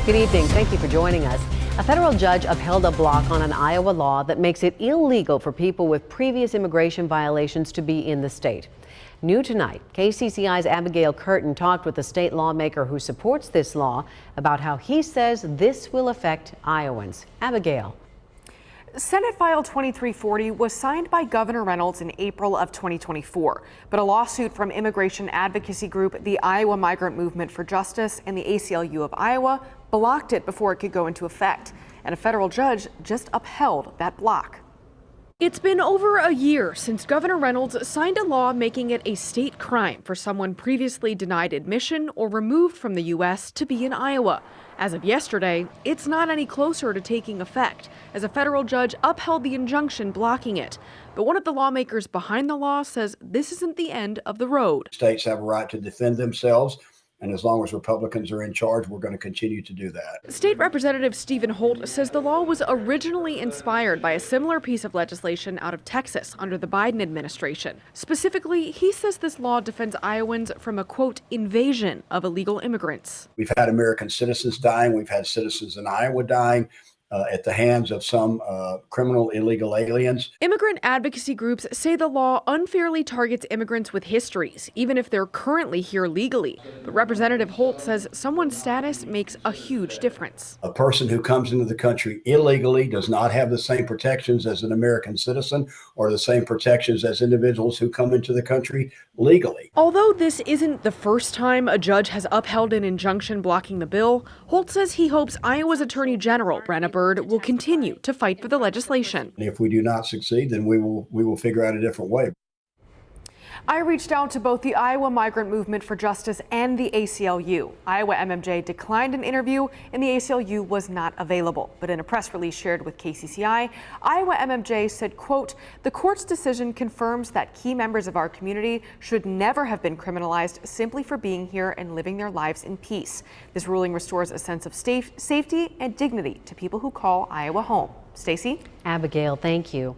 Good evening. Thank you for joining us. A federal judge upheld a block on an Iowa law that makes it illegal for people with previous immigration violations to be in the state. New tonight, KCCI's Abigail Curtin talked with a state lawmaker who supports this law about how he says this will affect Iowans. Abigail. Senate File 2340 was signed by Governor Reynolds in April of 2024, but a lawsuit from immigration advocacy group the Iowa Migrant Movement for Justice and the ACLU of Iowa blocked it before it could go into effect, and a federal judge just upheld that block. It's been over a year since Governor Reynolds signed a law making it a state crime for someone previously denied admission or removed from the U.S. to be in Iowa. As of yesterday, it's not any closer to taking effect, as a federal judge upheld the injunction blocking it. But one of the lawmakers behind the law says this isn't the end of the road. States have a right to defend themselves, and as long as Republicans are in charge, we're going to continue to do that. State Representative Stephen Holt says the law was originally inspired by a similar piece of legislation out of Texas under the Biden administration. Specifically, he says this law defends Iowans from a, quote, invasion of illegal immigrants. We've had American citizens dying. We've had citizens in Iowa dying at the hands of some criminal illegal aliens. Immigrant advocacy groups say the law unfairly targets immigrants with histories, even if they're currently here legally. But Representative Holt says someone's status makes a huge difference. A person who comes into the country illegally does not have the same protections as an American citizen or the same protections as individuals who come into the country legally. Although this isn't the first time a judge has upheld an injunction blocking the bill, Holt says he hopes Iowa's Attorney General Brenna Bird will continue to fight for the legislation. And if we do not succeed, then we will figure out a different way. I reached out to both the Iowa Migrant Movement for Justice and the ACLU. Iowa MMJ declined an interview and the ACLU was not available. But in a press release shared with KCCI, Iowa MMJ said, quote, "The court's decision confirms that key members of our community should never have been criminalized simply for being here and living their lives in peace. This ruling restores a sense of safety and dignity to people who call Iowa home." Stacey? Abigail, thank you.